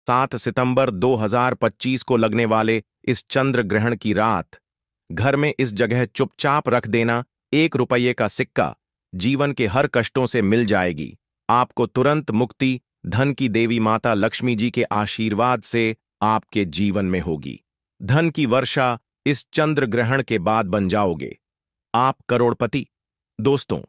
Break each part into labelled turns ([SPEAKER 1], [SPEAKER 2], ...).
[SPEAKER 1] 7 सितंबर 2025 को लगने वाले इस चंद्र ग्रहण की रात घर में इस जगह चुपचाप रख देना 1 रुपये का सिक्का जीवन के हर कष्टों से मिल जाएगी। आपको तुरंत मुक्ति धन की देवी माता लक्ष्मी जी के आशीर्वाद से आपके जीवन में होगी। धन की वर्षा इस चंद्र ग्रहण के बाद बन जाओगे, आप करोड़पति। दोस्तों,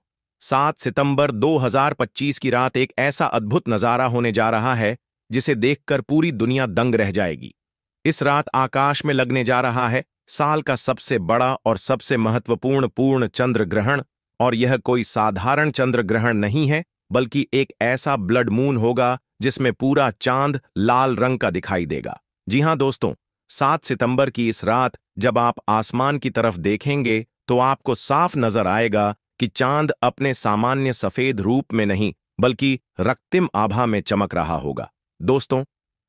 [SPEAKER 1] 7 सितंबर 2025 की रात एक ऐसा अद्भुत नजारा होने जा रहा है जिसे देखकर पूरी दुनिया दंग रह जाएगी। इस रात आकाश में लगने जा रहा है साल का सबसे बड़ा और सबसे महत्वपूर्ण पूर्ण चंद्र ग्रहण, और यह कोई साधारण चंद्र ग्रहण नहीं है, बल्कि एक ऐसा ब्लड मून होगा जिसमें पूरा चांद लाल रंग का दिखाई देगा। जी हां दोस्तों, 7 सितंबर की इस रात जब आप आसमान की तरफ देखेंगे तो आपको साफ नजर आएगा कि चांद अपने सामान्य सफेद रूप में नहीं बल्कि रक्तिम आभा में चमक रहा होगा। दोस्तों,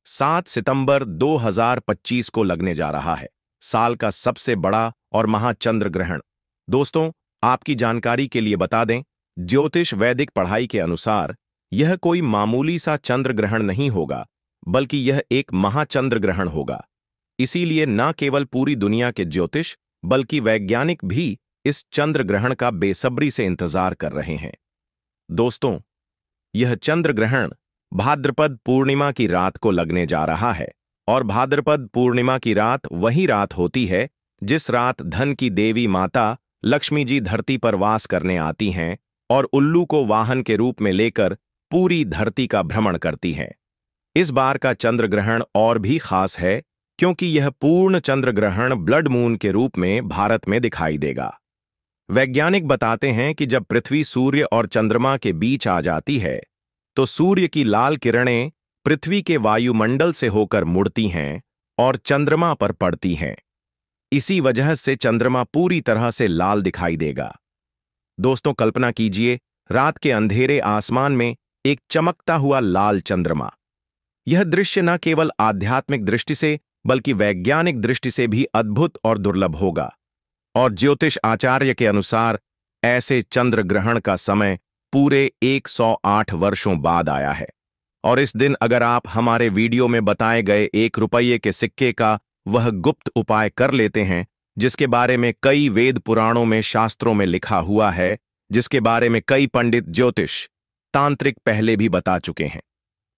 [SPEAKER 1] 7 सितंबर 2025 को लगने जा रहा है साल का सबसे बड़ा और महाचंद्र ग्रहण। दोस्तों, आपकी जानकारी के लिए बता दें, ज्योतिष वैदिक पढ़ाई के अनुसार यह कोई मामूली सा चंद्र ग्रहण नहीं होगा, बल्कि यह एक महाचंद्र ग्रहण होगा। इसीलिए न केवल पूरी दुनिया के ज्योतिष बल्कि वैज्ञानिक भी इस चंद्र ग्रहण का बेसब्री से इंतजार कर रहे हैं। दोस्तों, यह चंद्र ग्रहण भाद्रपद पूर्णिमा की रात को लगने जा रहा है, और भाद्रपद पूर्णिमा की रात वही रात होती है जिस रात धन की देवी माता लक्ष्मी जी धरती पर वास करने आती हैं और उल्लू को वाहन के रूप में लेकर पूरी धरती का भ्रमण करती हैं। इस बार का चंद्र ग्रहण और भी खास है क्योंकि यह पूर्ण चंद्र ग्रहण ब्लड मून के रूप में भारत में दिखाई देगा। वैज्ञानिक बताते हैं कि जब पृथ्वी सूर्य और चंद्रमा के बीच आ जाती है तो सूर्य की लाल किरणें पृथ्वी के वायुमंडल से होकर मुड़ती हैं और चंद्रमा पर पड़ती हैं। इसी वजह से चंद्रमा पूरी तरह से लाल दिखाई देगा। दोस्तों, कल्पना कीजिए रात के अंधेरे आसमान में एक चमकता हुआ लाल चंद्रमा। यह दृश्य न केवल आध्यात्मिक दृष्टि से बल्कि वैज्ञानिक दृष्टि से भी अद्भुत और दुर्लभ होगा। और ज्योतिष आचार्य के अनुसार ऐसे चंद्र ग्रहण का समय पूरे 108 वर्षों बाद आया है। और इस दिन अगर आप हमारे वीडियो में बताए गए 1 रुपये के सिक्के का वह गुप्त उपाय कर लेते हैं जिसके बारे में कई वेद पुराणों में शास्त्रों में लिखा हुआ है, जिसके बारे में कई पंडित ज्योतिष तांत्रिक पहले भी बता चुके हैं,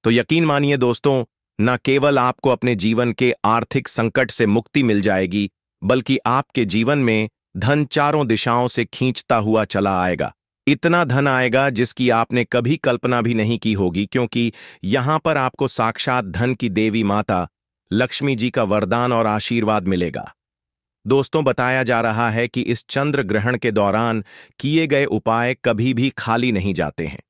[SPEAKER 1] तो यकीन मानिए दोस्तों, न केवल आपको अपने जीवन के आर्थिक संकट से मुक्ति मिल जाएगी बल्कि आपके जीवन में धन चारों दिशाओं से खींचता हुआ चला आएगा। इतना धन आएगा जिसकी आपने कभी कल्पना भी नहीं की होगी, क्योंकि यहां पर आपको साक्षात धन की देवी माता लक्ष्मी जी का वरदान और आशीर्वाद मिलेगा। दोस्तों, बताया जा रहा है कि इस चंद्र ग्रहण के दौरान किए गए उपाय कभी भी खाली नहीं जाते हैं,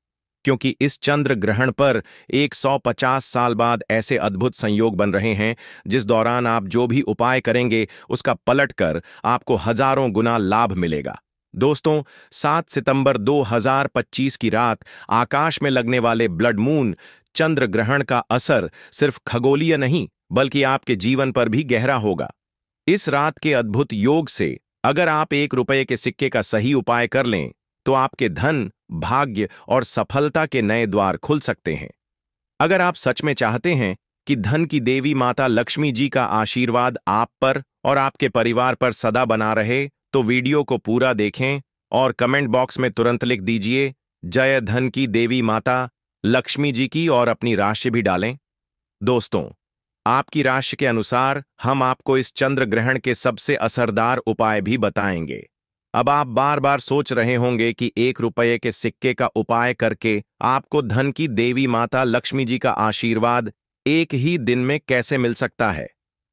[SPEAKER 1] क्योंकि इस चंद्र ग्रहण पर 150 साल बाद ऐसे अद्भुत संयोग बन रहे हैं जिस दौरान आप जो भी उपाय करेंगे उसका पलटकर आपको हजारों गुना लाभ मिलेगा। दोस्तों, 7 सितंबर 2025 की रात आकाश में लगने वाले ब्लड मून चंद्र ग्रहण का असर सिर्फ खगोलीय नहीं बल्कि आपके जीवन पर भी गहरा होगा। इस रात के अद्भुत योग से अगर आप 1 रुपये के सिक्के का सही उपाय कर लें तो आपके धन, भाग्य और सफलता के नए द्वार खुल सकते हैं। अगर आप सच में चाहते हैं कि धन की देवी माता लक्ष्मी जी का आशीर्वाद आप पर और आपके परिवार पर सदा बना रहे, तो वीडियो को पूरा देखें और कमेंट बॉक्स में तुरंत लिख दीजिए जय धन की देवी माता लक्ष्मी जी की, और अपनी राशि भी डालें। दोस्तों, आपकी राशि के अनुसार हम आपको इस चंद्र ग्रहण के सबसे असरदार उपाय भी बताएंगे। अब आप बार बार सोच रहे होंगे कि 1 रुपये के सिक्के का उपाय करके आपको धन की देवी माता लक्ष्मी जी का आशीर्वाद एक ही दिन में कैसे मिल सकता है।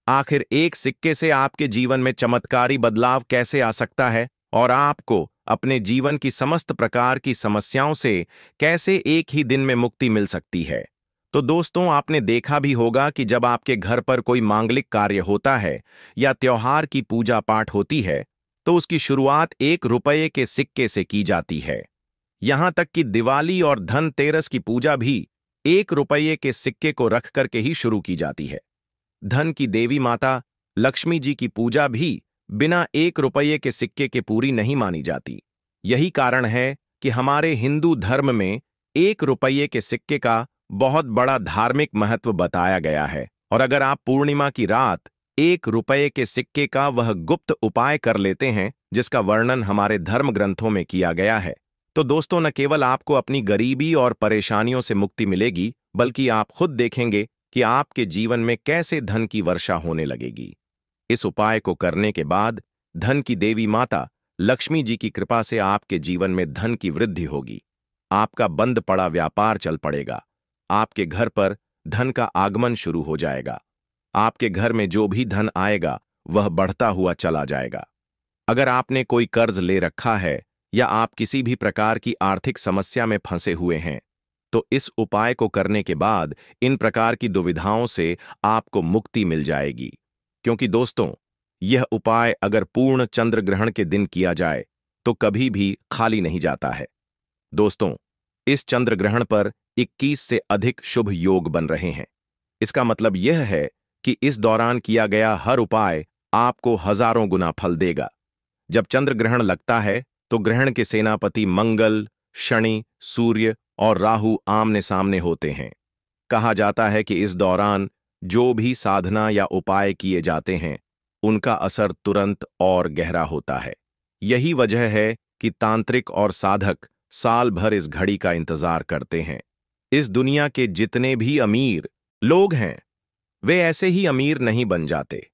[SPEAKER 1] आखिर एक सिक्के से आपके जीवन में चमत्कारी बदलाव कैसे आ सकता है और आपको अपने जीवन की समस्त प्रकार की समस्याओं से कैसे एक ही दिन में मुक्ति मिल सकती है। तो दोस्तों, आपने देखा भी होगा कि जब आपके घर पर कोई मांगलिक कार्य होता है या त्योहार की पूजा पाठ होती है तो उसकी शुरुआत 1 रुपये के सिक्के से की जाती है। यहां तक कि दिवाली और धनतेरस की पूजा भी 1 रुपये के सिक्के को रख करके ही शुरू की जाती है। धन की देवी माता लक्ष्मी जी की पूजा भी बिना 1 रुपये के सिक्के के पूरी नहीं मानी जाती। यही कारण है कि हमारे हिंदू धर्म में 1 रुपये के सिक्के का बहुत बड़ा धार्मिक महत्व बताया गया है। और अगर आप पूर्णिमा की रात 1 रुपये के सिक्के का वह गुप्त उपाय कर लेते हैं जिसका वर्णन हमारे धर्म ग्रंथों में किया गया है, तो दोस्तों न केवल आपको अपनी गरीबी और परेशानियों से मुक्ति मिलेगी, बल्कि आप खुद देखेंगे कि आपके जीवन में कैसे धन की वर्षा होने लगेगी। इस उपाय को करने के बाद धन की देवी माता लक्ष्मी जी की कृपा से आपके जीवन में धन की वृद्धि होगी। आपका बंद पड़ा व्यापार चल पड़ेगा। आपके घर पर धन का आगमन शुरू हो जाएगा। आपके घर में जो भी धन आएगा वह बढ़ता हुआ चला जाएगा। अगर आपने कोई कर्ज ले रखा है या आप किसी भी प्रकार की आर्थिक समस्या में फंसे हुए हैं, तो इस उपाय को करने के बाद इन प्रकार की दुविधाओं से आपको मुक्ति मिल जाएगी। क्योंकि दोस्तों, यह उपाय अगर पूर्ण चंद्र ग्रहण के दिन किया जाए तो कभी भी खाली नहीं जाता है। दोस्तों, इस चंद्र ग्रहण पर 21 से अधिक शुभ योग बन रहे हैं। इसका मतलब यह है कि इस दौरान किया गया हर उपाय आपको हजारों गुना फल देगा। जब चंद्र ग्रहण लगता है तो ग्रहण के सेनापति मंगल, शनि, सूर्य और राहु आमने सामने होते हैं। कहा जाता है कि इस दौरान जो भी साधना या उपाय किए जाते हैं उनका असर तुरंत और गहरा होता है। यही वजह है कि तांत्रिक और साधक साल भर इस घड़ी का इंतजार करते हैं। इस दुनिया के जितने भी अमीर लोग हैं वे ऐसे ही अमीर नहीं बन जाते।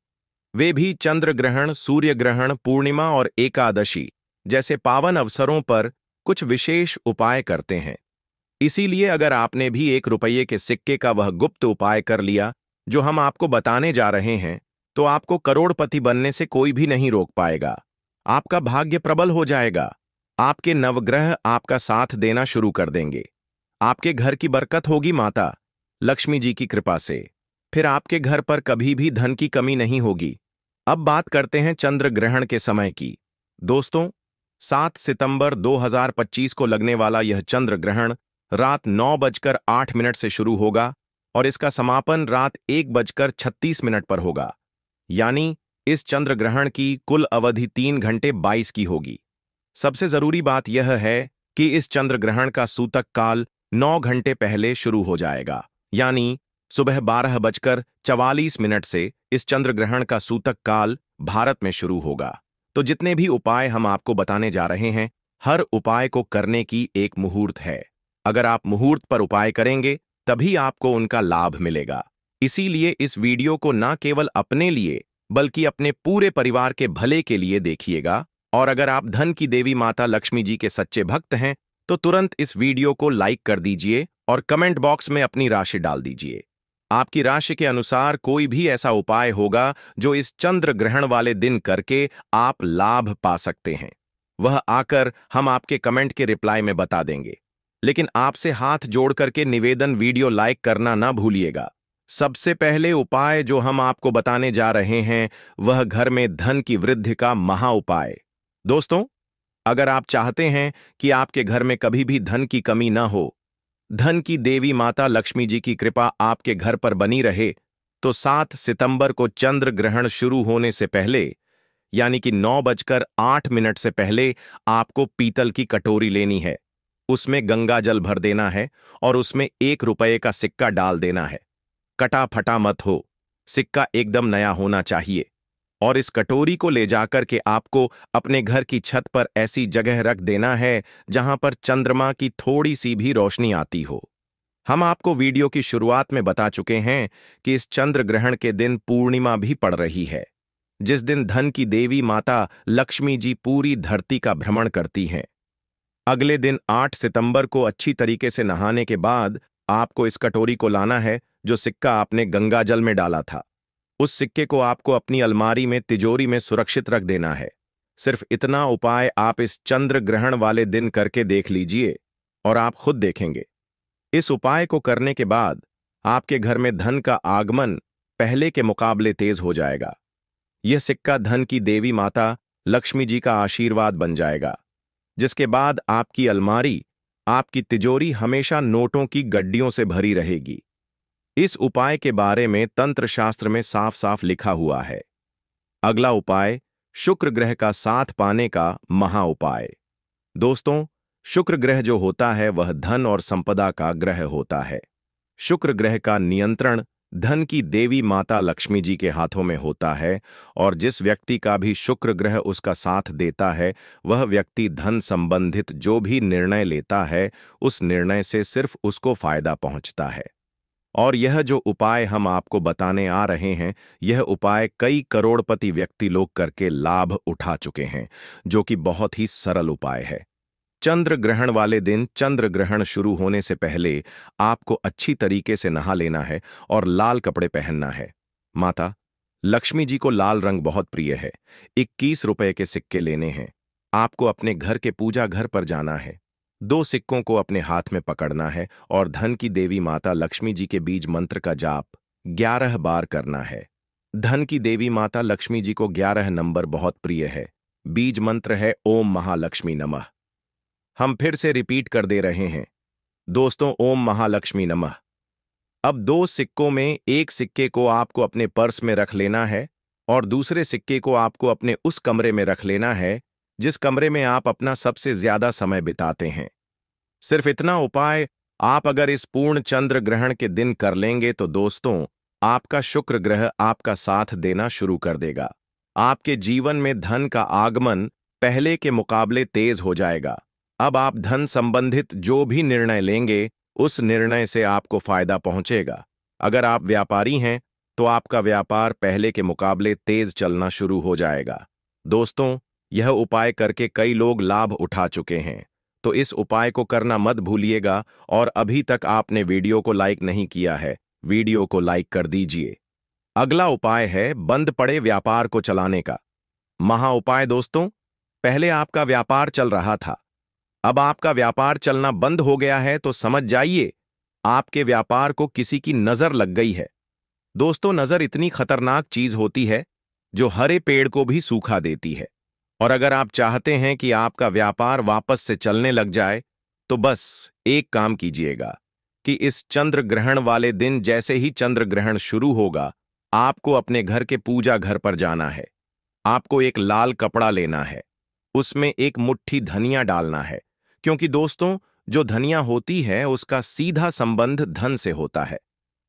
[SPEAKER 1] वे भी चंद्र ग्रहण, सूर्य ग्रहण, पूर्णिमा और एकादशी जैसे पावन अवसरों पर कुछ विशेष उपाय करते हैं। इसीलिए अगर आपने भी 1 रुपये के सिक्के का वह गुप्त उपाय कर लिया जो हम आपको बताने जा रहे हैं, तो आपको करोड़पति बनने से कोई भी नहीं रोक पाएगा। आपका भाग्य प्रबल हो जाएगा। आपके नवग्रह आपका साथ देना शुरू कर देंगे। आपके घर की बरकत होगी माता लक्ष्मी जी की कृपा से। फिर आपके घर पर कभी भी धन की कमी नहीं होगी। अब बात करते हैं चंद्र ग्रहण के समय की। दोस्तों, 7 सितंबर 2025 को लगने वाला यह चंद्र ग्रहण रात 9:08 से शुरू होगा और इसका समापन रात 1:36 पर होगा। यानी इस चंद्र ग्रहण की कुल अवधि 3 घंटे 22 की होगी। सबसे जरूरी बात यह है कि इस चंद्र ग्रहण का सूतक काल 9 घंटे पहले शुरू हो जाएगा। यानी सुबह 12:44 से इस चंद्र ग्रहण का सूतक काल भारत में शुरू होगा। तो जितने भी उपाय हम आपको बताने जा रहे हैं, हर उपाय को करने की एक मुहूर्त है। अगर आप मुहूर्त पर उपाय करेंगे तभी आपको उनका लाभ मिलेगा। इसीलिए इस वीडियो को न केवल अपने लिए बल्कि अपने पूरे परिवार के भले के लिए देखिएगा। और अगर आप धन की देवी माता लक्ष्मी जी के सच्चे भक्त हैं तो तुरंत इस वीडियो को लाइक कर दीजिए और कमेंट बॉक्स में अपनी राशि डाल दीजिए। आपकी राशि के अनुसार कोई भी ऐसा उपाय होगा जो इस चंद्र ग्रहण वाले दिन करके आप लाभ पा सकते हैं, वह आकर हम आपके कमेंट के रिप्लाई में बता देंगे। लेकिन आपसे हाथ जोड़ करके निवेदन, वीडियो लाइक करना ना भूलिएगा। सबसे पहले उपाय जो हम आपको बताने जा रहे हैं वह घर में धन की वृद्धि का महा उपाय। दोस्तों, अगर आप चाहते हैं कि आपके घर में कभी भी धन की कमी न हो, धन की देवी माता लक्ष्मी जी की कृपा आपके घर पर बनी रहे, तो 7 सितंबर को चंद्र ग्रहण शुरू होने से पहले यानी कि 9:08 से पहले आपको पीतल की कटोरी लेनी है। उसमें गंगा जल भर देना है और उसमें 1 रुपये का सिक्का डाल देना है। कटा फटा मत हो, सिक्का एकदम नया होना चाहिए। और इस कटोरी को ले जाकर के आपको अपने घर की छत पर ऐसी जगह रख देना है जहां पर चंद्रमा की थोड़ी सी भी रोशनी आती हो। हम आपको वीडियो की शुरुआत में बता चुके हैं कि इस चंद्र ग्रहण के दिन पूर्णिमा भी पड़ रही है, जिस दिन धन की देवी माता लक्ष्मी जी पूरी धरती का भ्रमण करती हैं। अगले दिन 8 सितंबर को अच्छी तरीके से नहाने के बाद आपको इस कटोरी को लाना है जो सिक्का आपने गंगा जल में डाला था। उस सिक्के को आपको अपनी अलमारी में, तिजोरी में सुरक्षित रख देना है। सिर्फ इतना उपाय आप इस चंद्र ग्रहण वाले दिन करके देख लीजिए और आप खुद देखेंगे। इस उपाय को करने के बाद आपके घर में धन का आगमन पहले के मुकाबले तेज हो जाएगा। यह सिक्का धन की देवी माता लक्ष्मी जी का आशीर्वाद बन जाएगा, जिसके बाद आपकी अलमारी, आपकी तिजोरी हमेशा नोटों की गड्डियों से भरी रहेगी। इस उपाय के बारे में तंत्र शास्त्र में साफ साफ लिखा हुआ है। अगला उपाय, शुक्र ग्रह का साथ पाने का महा उपाय। दोस्तों, शुक्र ग्रह जो होता है वह धन और संपदा का ग्रह होता है। शुक्र ग्रह का नियंत्रण धन की देवी माता लक्ष्मी जी के हाथों में होता है और जिस व्यक्ति का भी शुक्र ग्रह उसका साथ देता है वह व्यक्ति धन संबंधित जो भी निर्णय लेता है उस निर्णय से सिर्फ उसको फायदा पहुंचता है। और यह जो उपाय हम आपको बताने आ रहे हैं, यह उपाय कई करोड़पति व्यक्ति लोग करके लाभ उठा चुके हैं, जो कि बहुत ही सरल उपाय है। चंद्र ग्रहण वाले दिन चंद्र ग्रहण शुरू होने से पहले आपको अच्छी तरीके से नहा लेना है और लाल कपड़े पहनना है। माता लक्ष्मी जी को लाल रंग बहुत प्रिय है। 21 रुपए के सिक्के लेने हैं। आपको अपने घर के पूजा घर पर जाना है। 2 सिक्कों को अपने हाथ में पकड़ना है और धन की देवी माता लक्ष्मी जी के बीज मंत्र का जाप 11 बार करना है। धन की देवी माता लक्ष्मी जी को 11 नंबर बहुत प्रिय है। बीज मंत्र है ओम महालक्ष्मी नमः। हम फिर से रिपीट कर दे रहे हैं दोस्तों, ओम महालक्ष्मी नमः। अब 2 सिक्कों में एक सिक्के को आपको अपने पर्स में रख लेना है और दूसरे सिक्के को आपको अपने उस कमरे में रख लेना है जिस कमरे में आप अपना सबसे ज्यादा समय बिताते हैं। सिर्फ इतना उपाय आप अगर इस पूर्ण चंद्र ग्रहण के दिन कर लेंगे तो दोस्तों, आपका शुक्र ग्रह आपका साथ देना शुरू कर देगा। आपके जीवन में धन का आगमन पहले के मुकाबले तेज हो जाएगा। अब आप धन संबंधित जो भी निर्णय लेंगे उस निर्णय से आपको फायदा पहुंचेगा। अगर आप व्यापारी हैं तो आपका व्यापार पहले के मुकाबले तेज चलना शुरू हो जाएगा। दोस्तों, यह उपाय करके कई लोग लाभ उठा चुके हैं, तो इस उपाय को करना मत भूलिएगा। और अभी तक आपने वीडियो को लाइक नहीं किया है, वीडियो को लाइक कर दीजिए। अगला उपाय है बंद पड़े व्यापार को चलाने का महा उपाय। दोस्तों, पहले आपका व्यापार चल रहा था, अब आपका व्यापार चलना बंद हो गया है तो समझ जाइए आपके व्यापार को किसी की नजर लग गई है। दोस्तों, नजर इतनी खतरनाक चीज होती है जो हरे पेड़ को भी सूखा देती है। और अगर आप चाहते हैं कि आपका व्यापार वापस से चलने लग जाए तो बस एक काम कीजिएगा कि इस चंद्र ग्रहण वाले दिन जैसे ही चंद्र ग्रहण शुरू होगा, आपको अपने घर के पूजा घर पर जाना है। आपको एक लाल कपड़ा लेना है, उसमें एक मुट्ठी धनिया डालना है, क्योंकि दोस्तों, जो धनिया होती है उसका सीधा संबंध धन से होता है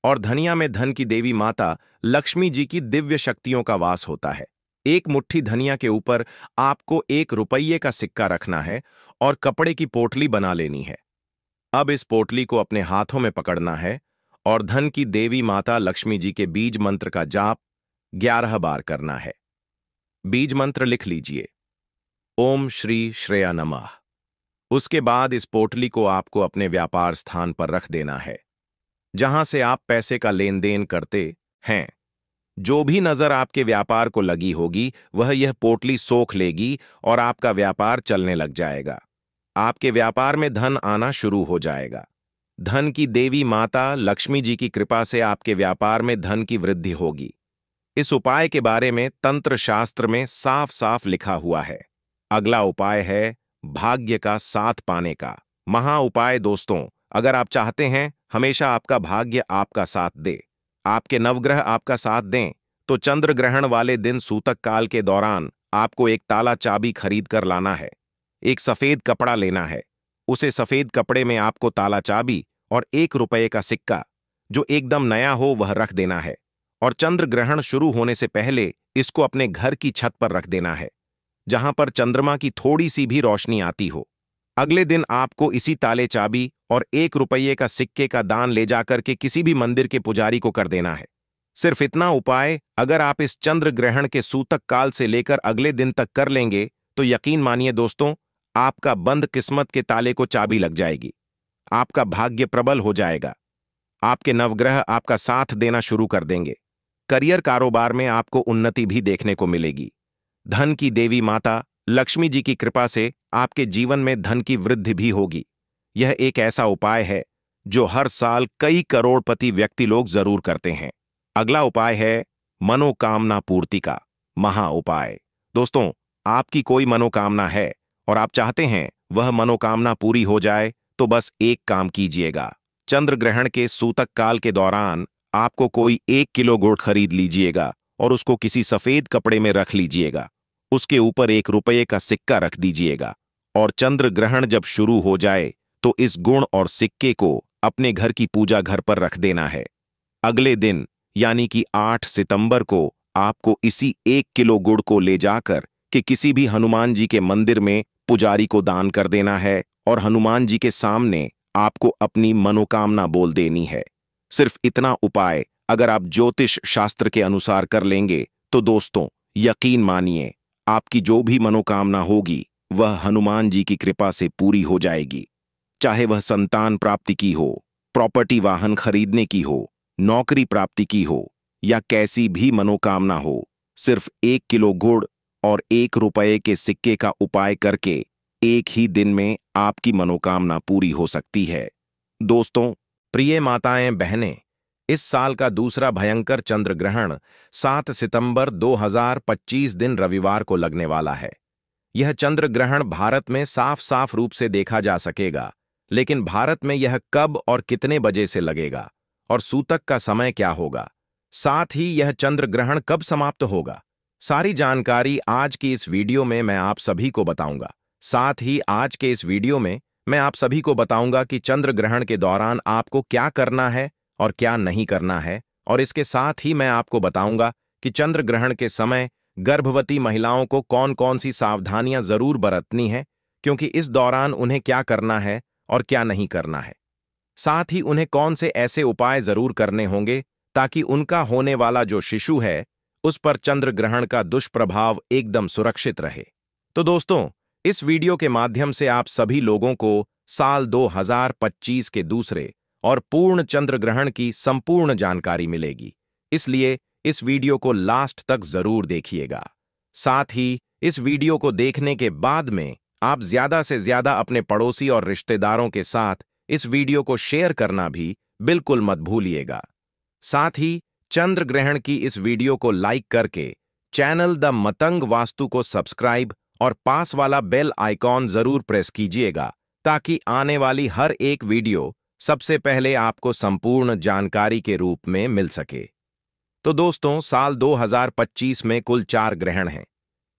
[SPEAKER 1] और धनिया में धन की देवी माता लक्ष्मी जी की दिव्य शक्तियों का वास होता है। एक मुट्ठी धनिया के ऊपर आपको 1 रुपये का सिक्का रखना है और कपड़े की पोटली बना लेनी है। अब इस पोटली को अपने हाथों में पकड़ना है और धन की देवी माता लक्ष्मी जी के बीज मंत्र का जाप 11 बार करना है। बीज मंत्र लिख लीजिए, ओम श्री श्रेया नमः। उसके बाद इस पोटली को आपको अपने व्यापार स्थान पर रख देना है जहां से आप पैसे का लेन देन करते हैं। जो भी नजर आपके व्यापार को लगी होगी वह यह पोटली सोख लेगी और आपका व्यापार चलने लग जाएगा। आपके व्यापार में धन आना शुरू हो जाएगा। धन की देवी माता लक्ष्मी जी की कृपा से आपके व्यापार में धन की वृद्धि होगी। इस उपाय के बारे में तंत्र शास्त्र में साफ साफ लिखा हुआ है। अगला उपाय है भाग्य का साथ पाने का महा उपाय। दोस्तों, अगर आप चाहते हैं हमेशा आपका भाग्य आपका साथ दे, आपके नवग्रह आपका साथ दें, तो चंद्र ग्रहण वाले दिन सूतक काल के दौरान आपको एक ताला चाबी खरीद कर लाना है। एक सफेद कपड़ा लेना है, उसे सफेद कपड़े में आपको ताला चाबी और 1 रुपये का सिक्का जो एकदम नया हो वह रख देना है और चंद्र ग्रहण शुरू होने से पहले इसको अपने घर की छत पर रख देना है जहां पर चंद्रमा की थोड़ी सी भी रोशनी आती हो। अगले दिन आपको इसी ताले चाबी और 1 रुपये का सिक्के का दान ले जाकर के किसी भी मंदिर के पुजारी को कर देना है। सिर्फ इतना उपाय अगर आप इस चंद्र ग्रहण के सूतक काल से लेकर अगले दिन तक कर लेंगे तो यकीन मानिए दोस्तों, आपका बंद किस्मत के ताले को चाबी लग जाएगी। आपका भाग्य प्रबल हो जाएगा। आपके नवग्रह आपका साथ देना शुरू कर देंगे। करियर कारोबार में आपको उन्नति भी देखने को मिलेगी। धन की देवी माता लक्ष्मी जी की कृपा से आपके जीवन में धन की वृद्धि भी होगी। यह एक ऐसा उपाय है जो हर साल कई करोड़पति व्यक्ति लोग जरूर करते हैं। अगला उपाय है मनोकामना पूर्ति का महा उपाय। दोस्तों, आपकी कोई मनोकामना है और आप चाहते हैं वह मनोकामना पूरी हो जाए तो बस एक काम कीजिएगा। चंद्र ग्रहण के सूतक काल के दौरान आपको कोई 1 किलो गुड़ खरीद लीजिएगा और उसको किसी सफेद कपड़े में रख लीजिएगा। उसके ऊपर 1 रुपये का सिक्का रख दीजिएगा और चंद्र ग्रहण जब शुरू हो जाए तो इस गुण और सिक्के को अपने घर की पूजा घर पर रख देना है। अगले दिन यानी कि 8 सितंबर को आपको इसी 1 किलो गुड़ को ले जाकर कि किसी भी हनुमान जी के मंदिर में पुजारी को दान कर देना है और हनुमान जी के सामने आपको अपनी मनोकामना बोल देनी है। सिर्फ इतना उपाय अगर आप ज्योतिष शास्त्र के अनुसार कर लेंगे तो दोस्तों यकीन मानिए आपकी जो भी मनोकामना होगी वह हनुमान जी की कृपा से पूरी हो जाएगी। चाहे वह संतान प्राप्ति की हो, प्रॉपर्टी वाहन खरीदने की हो, नौकरी प्राप्ति की हो या कैसी भी मनोकामना हो, सिर्फ 1 किलो गुड़ और 1 रुपये के सिक्के का उपाय करके एक ही दिन में आपकी मनोकामना पूरी हो सकती है। दोस्तों, प्रिय माताएं बहनें, इस साल का दूसरा भयंकर चंद्र ग्रहण 7 सितंबर 2025 दिन रविवार को लगने वाला है। यह चंद्र ग्रहण भारत में साफ साफ रूप से देखा जा सकेगा, लेकिन भारत में यह कब और कितने बजे से लगेगा और सूतक का समय क्या होगा, साथ ही यह चंद्र ग्रहण कब समाप्त होगा, सारी जानकारी आज की इस वीडियो में मैं आप सभी को बताऊंगा। साथ ही आज के इस वीडियो में मैं आप सभी को बताऊंगा कि चंद्र ग्रहण के दौरान आपको क्या करना है और क्या नहीं करना है, और इसके साथ ही मैं आपको बताऊंगा कि चंद्र ग्रहण के समय गर्भवती महिलाओं को कौन कौन सी सावधानियां जरूर बरतनी है, क्योंकि इस दौरान उन्हें क्या करना है और क्या नहीं करना है। साथ ही उन्हें कौन से ऐसे उपाय जरूर करने होंगे ताकि उनका होने वाला जो शिशु है उस पर चंद्र ग्रहण का दुष्प्रभाव एकदम सुरक्षित रहे। तो दोस्तों, इस वीडियो के माध्यम से आप सभी लोगों को साल 2025 के दूसरे और पूर्ण चंद्र ग्रहण की संपूर्ण जानकारी मिलेगी, इसलिए इस वीडियो को लास्ट तक जरूर देखिएगा। साथ ही इस वीडियो को देखने के बाद में आप ज्यादा से ज्यादा अपने पड़ोसी और रिश्तेदारों के साथ इस वीडियो को शेयर करना भी बिल्कुल मत भूलिएगा। साथ ही चंद्र ग्रहण की इस वीडियो को लाइक करके चैनल द मतंग वास्तु को सब्सक्राइब और पास वाला बेल आइकॉन जरूर प्रेस कीजिएगा, ताकि आने वाली हर एक वीडियो सबसे पहले आपको संपूर्ण जानकारी के रूप में मिल सके। तो दोस्तों, साल 2025 में कुल 4 ग्रहण हैं,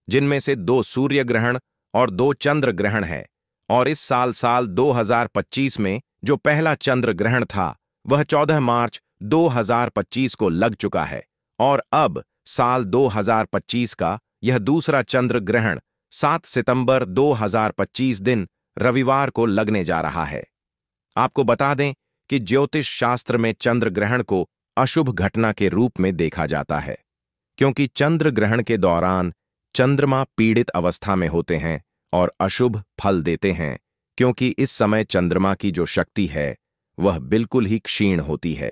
[SPEAKER 1] जिनमें से 2 सूर्य ग्रहण और 2 चंद्र ग्रहण है। और इस साल 2025 में जो पहला चंद्र ग्रहण था वह 14 मार्च 2025 को लग चुका है, और अब साल 2025 का यह दूसरा चंद्र ग्रहण 7 सितंबर 2025 दिन रविवार को लगने जा रहा है। आपको बता दें कि ज्योतिष शास्त्र में चंद्र ग्रहण को अशुभ घटना के रूप में देखा जाता है, क्योंकि चंद्र ग्रहण के दौरान चंद्रमा पीड़ित अवस्था में होते हैं और अशुभ फल देते हैं, क्योंकि इस समय चंद्रमा की जो शक्ति है वह बिल्कुल ही क्षीण होती है।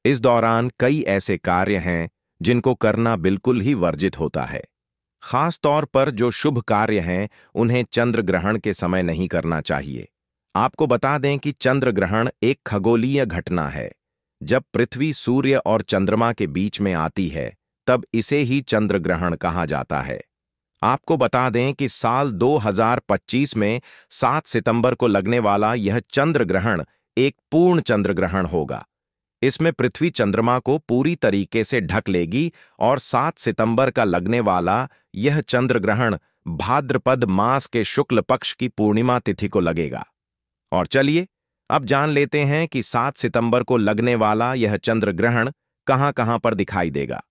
[SPEAKER 1] इस दौरान कई ऐसे कार्य हैं जिनको करना बिल्कुल ही वर्जित होता है। खास तौर पर जो शुभ कार्य हैं उन्हें चंद्र ग्रहण के समय नहीं करना चाहिए। आपको बता दें कि चंद्र ग्रहण एक खगोलीय घटना है। जब पृथ्वी सूर्य और चंद्रमा के बीच में आती है तब इसे ही चंद्र ग्रहण कहा जाता है। आपको बता दें कि साल 2025 में 7 सितंबर को लगने वाला यह चंद्र ग्रहण एक पूर्ण चंद्र ग्रहण होगा। इसमें पृथ्वी चंद्रमा को पूरी तरीके से ढक लेगी और 7 सितंबर का लगने वाला यह चंद्र ग्रहण भाद्रपद मास के शुक्ल पक्ष की पूर्णिमा तिथि को लगेगा। और चलिए अब जान लेते हैं कि 7 सितंबर को लगने वाला यह चंद्र ग्रहण कहां कहां पर दिखाई देगा।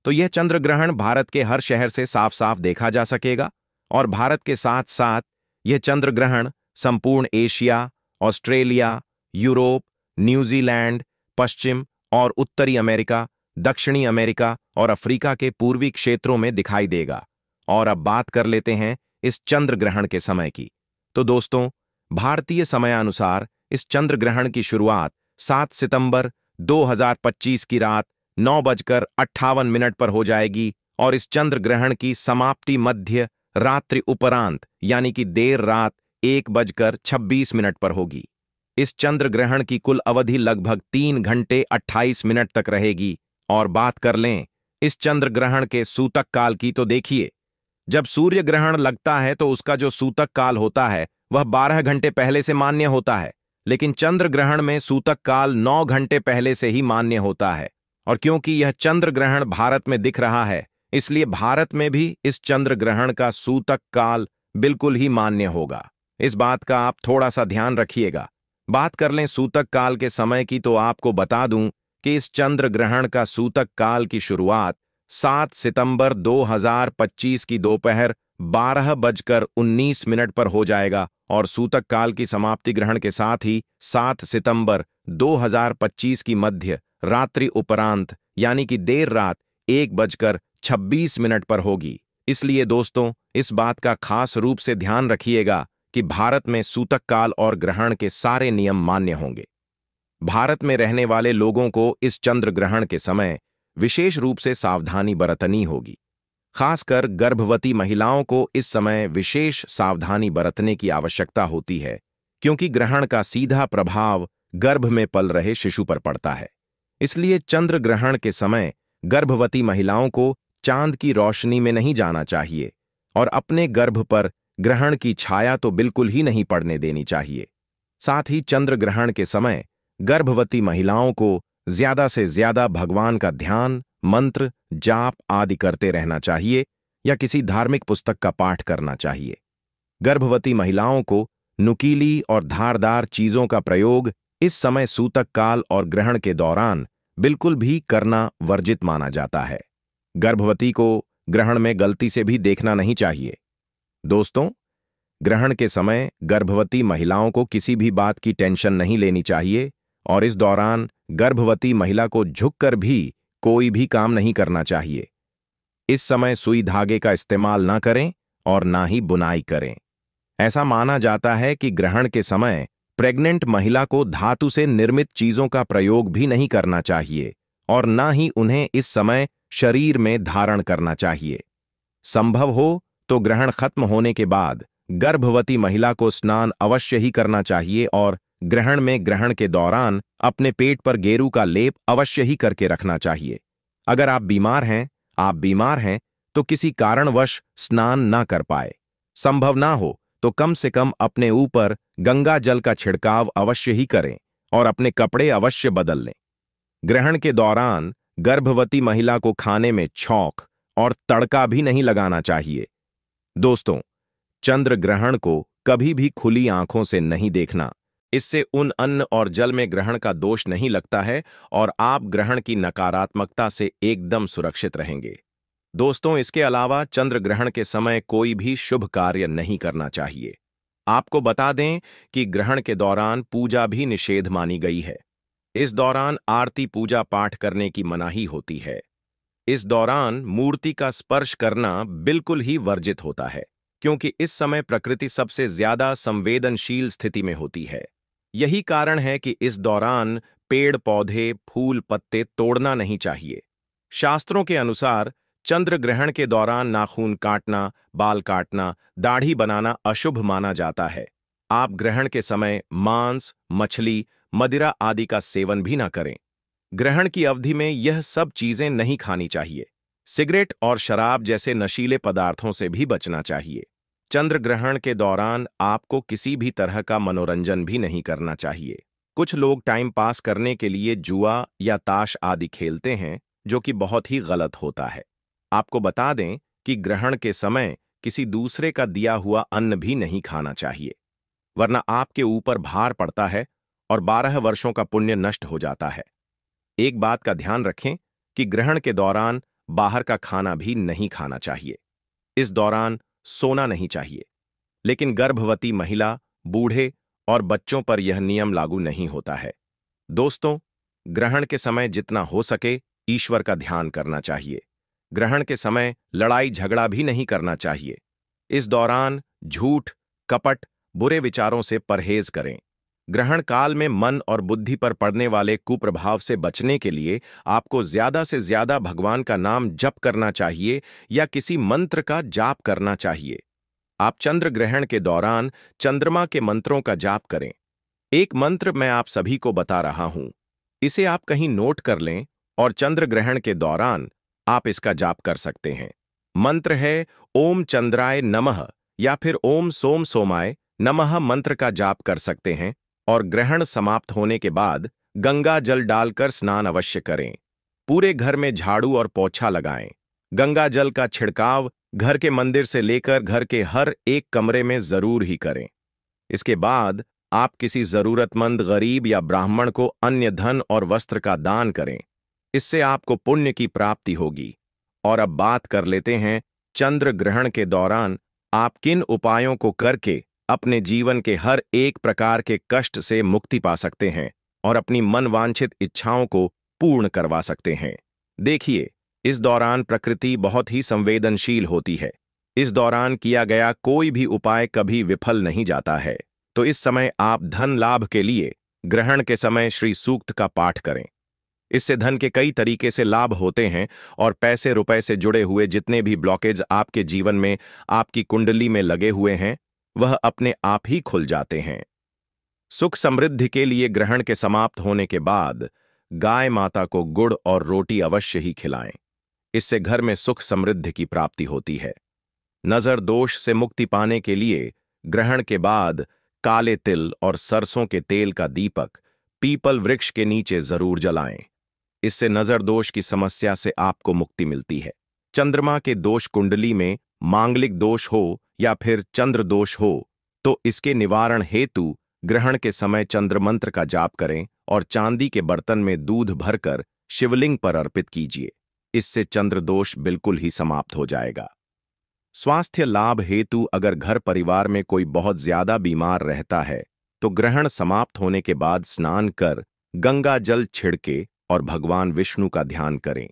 [SPEAKER 1] तो यह चंद्र ग्रहण भारत के हर शहर से साफ साफ देखा जा सकेगा, और भारत के साथ साथ यह चंद्र ग्रहण संपूर्ण एशिया, ऑस्ट्रेलिया, यूरोप, न्यूजीलैंड, पश्चिम और उत्तरी अमेरिका, दक्षिणी अमेरिका और अफ्रीका के पूर्वी क्षेत्रों में दिखाई देगा। और अब बात कर लेते हैं इस चंद्र ग्रहण के समय की। तो दोस्तों, भारतीय समयानुसार इस चंद्र ग्रहण की शुरुआत 7 सितंबर 2025 की रात 9:58 पर हो जाएगी, और इस चंद्र ग्रहण की समाप्ति मध्य रात्रि उपरांत यानी कि देर रात 1:26 पर होगी। इस चंद्र ग्रहण की कुल अवधि लगभग 3 घंटे 28 मिनट तक रहेगी। और बात कर लें इस चंद्र ग्रहण के सूतक काल की, तो देखिए, जब सूर्य ग्रहण लगता है तो उसका जो सूतक काल होता है वह 12 घंटे पहले से मान्य होता है, लेकिन चंद्र ग्रहण में सूतक काल 9 घंटे पहले से ही मान्य होता है। और क्योंकि यह चंद्र ग्रहण भारत में दिख रहा है, इसलिए भारत में भी इस चंद्र ग्रहण का सूतक काल बिल्कुल ही मान्य होगा। इस बात का आप थोड़ा सा ध्यान रखिएगा। बात कर लें सूतक काल के समय की तो आपको बता दूं कि इस चंद्र ग्रहण का सूतक काल की शुरुआत 7 सितंबर 2025 की दोपहर 12:19 पर हो जाएगा और सूतक काल की समाप्ति ग्रहण के साथ ही 7 सितंबर 2025 की मध्य रात्रि उपरांत यानी कि देर रात 1:26 पर होगी। इसलिए दोस्तों, इस बात का खास रूप से ध्यान रखिएगा कि भारत में सूतक काल और ग्रहण के सारे नियम मान्य होंगे। भारत में रहने वाले लोगों को इस चंद्र ग्रहण के समय विशेष रूप से सावधानी बरतनी होगी। खासकर गर्भवती महिलाओं को इस समय विशेष सावधानी बरतने की आवश्यकता होती है, क्योंकि ग्रहण का सीधा प्रभाव गर्भ में पल रहे शिशु पर पड़ता है। इसलिए चंद्र ग्रहण के समय गर्भवती महिलाओं को चांद की रोशनी में नहीं जाना चाहिए और अपने गर्भ पर ग्रहण की छाया तो बिल्कुल ही नहीं पड़ने देनी चाहिए। साथ ही चंद्र ग्रहण के समय गर्भवती महिलाओं को ज्यादा से ज्यादा भगवान का ध्यान, मंत्र, जाप आदि करते रहना चाहिए या किसी धार्मिक पुस्तक का पाठ करना चाहिए। गर्भवती महिलाओं को नुकीली और धारदार चीजों का प्रयोग इस समय सूतक काल और ग्रहण के दौरान बिल्कुल भी करना वर्जित माना जाता है। गर्भवती को ग्रहण में गलती से भी देखना नहीं चाहिए। दोस्तों, ग्रहण के समय गर्भवती महिलाओं को किसी भी बात की टेंशन नहीं लेनी चाहिए और इस दौरान गर्भवती महिला को झुककर भी कोई भी काम नहीं करना चाहिए। इस समय सुई धागे का इस्तेमाल ना करें और ना ही बुनाई करें। ऐसा माना जाता है कि ग्रहण के समय प्रेग्नेंट महिला को धातु से निर्मित चीजों का प्रयोग भी नहीं करना चाहिए और ना ही उन्हें इस समय शरीर में धारण करना चाहिए। संभव हो तो ग्रहण खत्म होने के बाद गर्भवती महिला को स्नान अवश्य ही करना चाहिए और ग्रहण में ग्रहण के दौरान अपने पेट पर गेरू का लेप अवश्य ही करके रखना चाहिए। अगर आप बीमार हैं तो किसी कारणवश स्नान ना कर पाए, संभव ना हो तो कम से कम अपने ऊपर गंगा जल का छिड़काव अवश्य ही करें और अपने कपड़े अवश्य बदल लें। ग्रहण के दौरान गर्भवती महिला को खाने में छौंक और तड़का भी नहीं लगाना चाहिए। दोस्तों, चंद्र ग्रहण को कभी भी खुली आंखों से नहीं देखना। इससे उन अन्न और जल में ग्रहण का दोष नहीं लगता है और आप ग्रहण की नकारात्मकता से एकदम सुरक्षित रहेंगे। दोस्तों, इसके अलावा चंद्र ग्रहण के समय कोई भी शुभ कार्य नहीं करना चाहिए। आपको बता दें कि ग्रहण के दौरान पूजा भी निषेध मानी गई है। इस दौरान आरती पूजा पाठ करने की मनाही होती है। इस दौरान मूर्ति का स्पर्श करना बिल्कुल ही वर्जित होता है, क्योंकि इस समय प्रकृति सबसे ज्यादा संवेदनशील स्थिति में होती है। यही कारण है कि इस दौरान पेड़ पौधे, फूल पत्ते तोड़ना नहीं चाहिए। शास्त्रों के अनुसार चंद्र ग्रहण के दौरान नाखून काटना, बाल काटना, दाढ़ी बनाना अशुभ माना जाता है। आप ग्रहण के समय मांस, मछली, मदिरा आदि का सेवन भी ना करें। ग्रहण की अवधि में यह सब चीजें नहीं खानी चाहिए। सिगरेट और शराब जैसे नशीले पदार्थों से भी बचना चाहिए। चंद्र ग्रहण के दौरान आपको किसी भी तरह का मनोरंजन भी नहीं करना चाहिए। कुछ लोग टाइम पास करने के लिए जुआ या ताश आदि खेलते हैं, जो कि बहुत ही गलत होता है। आपको बता दें कि ग्रहण के समय किसी दूसरे का दिया हुआ अन्न भी नहीं खाना चाहिए, वरना आपके ऊपर भार पड़ता है और 12 वर्षों का पुण्य नष्ट हो जाता है। एक बात का ध्यान रखें कि ग्रहण के दौरान बाहर का खाना भी नहीं खाना चाहिए। इस दौरान सोना नहीं चाहिए, लेकिन गर्भवती महिला, बूढ़े और बच्चों पर यह नियम लागू नहीं होता है। दोस्तों, ग्रहण के समय जितना हो सके ईश्वर का ध्यान करना चाहिए। ग्रहण के समय लड़ाई झगड़ा भी नहीं करना चाहिए। इस दौरान झूठ, कपट, बुरे विचारों से परहेज करें। ग्रहण काल में मन और बुद्धि पर पड़ने वाले कुप्रभाव से बचने के लिए आपको ज्यादा से ज्यादा भगवान का नाम जप करना चाहिए या किसी मंत्र का जाप करना चाहिए। आप चंद्र ग्रहण के दौरान चंद्रमा के मंत्रों का जाप करें। एक मंत्र मैं आप सभी को बता रहा हूं, इसे आप कहीं नोट कर लें और चंद्र ग्रहण के दौरान आप इसका जाप कर सकते हैं। मंत्र है ओम चंद्राय नमः या फिर ओम सोम सोमाय नमः। मंत्र का जाप कर सकते हैं और ग्रहण समाप्त होने के बाद गंगा जल डालकर स्नान अवश्य करें। पूरे घर में झाड़ू और पोछा लगाएं। गंगा जल का छिड़काव घर के मंदिर से लेकर घर के हर एक कमरे में जरूर ही करें। इसके बाद आप किसी जरूरतमंद गरीब या ब्राह्मण को अन्य धन और वस्त्र का दान करें। इससे आपको पुण्य की प्राप्ति होगी। और अब बात कर लेते हैं चंद्र ग्रहण के दौरान आप किन उपायों को करके अपने जीवन के हर एक प्रकार के कष्ट से मुक्ति पा सकते हैं और अपनी मनवांछित इच्छाओं को पूर्ण करवा सकते हैं। देखिए, इस दौरान प्रकृति बहुत ही संवेदनशील होती है। इस दौरान किया गया कोई भी उपाय कभी विफल नहीं जाता है। तो इस समय आप धन लाभ के लिए ग्रहण के समय श्री सूक्त का पाठ करें। इससे धन के कई तरीके से लाभ होते हैं और पैसे रुपए से जुड़े हुए जितने भी ब्लॉकेज आपके जीवन में आपकी कुंडली में लगे हुए हैं वह अपने आप ही खुल जाते हैं। सुख समृद्धि के लिए ग्रहण के समाप्त होने के बाद गाय माता को गुड़ और रोटी अवश्य ही खिलाएं। इससे घर में सुख समृद्धि की प्राप्ति होती है। नजर दोष से मुक्ति पाने के लिए ग्रहण के बाद काले तिल और सरसों के तेल का दीपक पीपल वृक्ष के नीचे जरूर जलाएं। इससे नजर दोष की समस्या से आपको मुक्ति मिलती है। चंद्रमा के दोष कुंडली में मांगलिक दोष हो या फिर चंद्र दोष हो तो इसके निवारण हेतु ग्रहण के समय चंद्र मंत्र का जाप करें और चांदी के बर्तन में दूध भरकर शिवलिंग पर अर्पित कीजिए। इससे चंद्र दोष बिल्कुल ही समाप्त हो जाएगा। स्वास्थ्य लाभ हेतु अगर घर परिवार में कोई बहुत ज्यादा बीमार रहता है तो ग्रहण समाप्त होने के बाद स्नान कर गंगा जल छिड़के और भगवान विष्णु का ध्यान करें।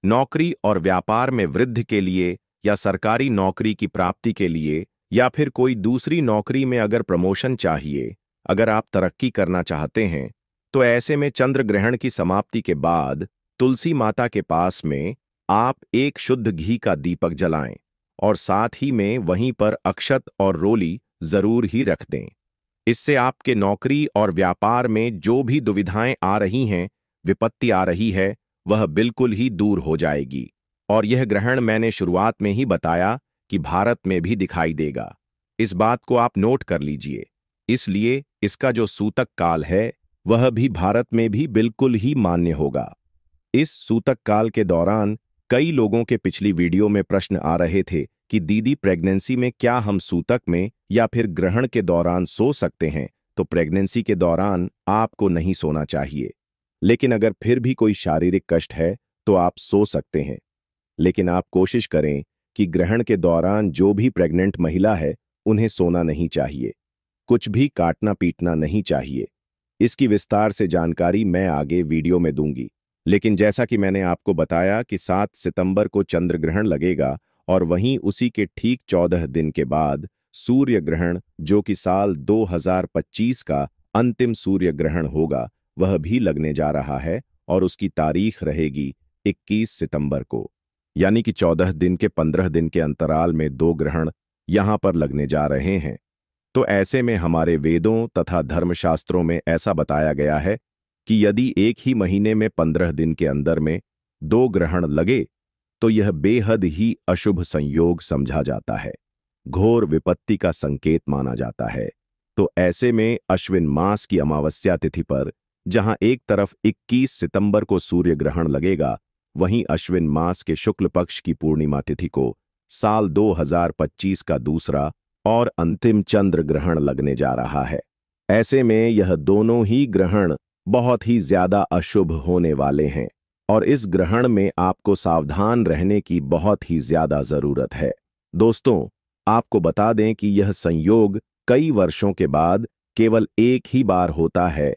[SPEAKER 1] नौकरी और व्यापार में वृद्धि के लिए या सरकारी नौकरी की प्राप्ति के लिए या फिर कोई दूसरी नौकरी में अगर प्रमोशन चाहिए, अगर आप तरक्की करना चाहते हैं तो ऐसे में चंद्र ग्रहण की समाप्ति के बाद तुलसी माता के पास में आप एक शुद्ध घी का दीपक जलाएं और साथ ही में वहीं पर अक्षत और रोली जरूर ही रख दें। इससे आपके नौकरी और व्यापार में जो भी दुविधाएं आ रही हैं, विपत्ति आ रही है, वह बिल्कुल ही दूर हो जाएगी। और यह ग्रहण मैंने शुरुआत में ही बताया कि भारत में भी दिखाई देगा। इस बात को आप नोट कर लीजिए। इसलिए इसका जो सूतक काल है वह भी भारत में भी बिल्कुल ही मान्य होगा। इस सूतक काल के दौरान कई लोगों के पिछली वीडियो में प्रश्न आ रहे थे कि दीदी प्रेगनेंसी में क्या हम सूतक में या फिर ग्रहण के दौरान सो सकते हैं? तो प्रेगनेंसी के दौरान आपको नहीं सोना चाहिए, लेकिन अगर फिर भी कोई शारीरिक कष्ट है तो आप सो सकते हैं। लेकिन आप कोशिश करें कि ग्रहण के दौरान जो भी प्रेग्नेंट महिला है उन्हें सोना नहीं चाहिए, कुछ भी काटना पीटना नहीं चाहिए। इसकी विस्तार से जानकारी मैं आगे वीडियो में दूंगी। लेकिन जैसा कि मैंने आपको बताया कि 7 सितंबर को चंद्र ग्रहण लगेगा और वहीं उसी के ठीक 14 दिन के बाद सूर्य ग्रहण, जो कि साल 2025 का अंतिम सूर्य ग्रहण होगा, वह भी लगने जा रहा है और उसकी तारीख रहेगी 21 सितंबर को। यानी कि 14 दिन के 15 दिन के अंतराल में 2 ग्रहण यहां पर लगने जा रहे हैं। तो ऐसे में हमारे वेदों तथा धर्मशास्त्रों में ऐसा बताया गया है कि यदि एक ही महीने में 15 दिन के अंदर में 2 ग्रहण लगे तो यह बेहद ही अशुभ संयोग समझा जाता है, घोर विपत्ति का संकेत माना जाता है। तो ऐसे में अश्विन मास की अमावस्या तिथि पर जहां एक तरफ 21 सितंबर को सूर्य ग्रहण लगेगा, वहीं अश्विन मास के शुक्ल पक्ष की पूर्णिमा तिथि को साल 2025 का दूसरा और अंतिम चंद्र ग्रहण लगने जा रहा है। ऐसे में यह दोनों ही ग्रहण बहुत ही ज्यादा अशुभ होने वाले हैं और इस ग्रहण में आपको सावधान रहने की बहुत ही ज्यादा जरूरत है। दोस्तों, आपको बता दें कि यह संयोग कई वर्षों के बाद केवल एक ही बार होता है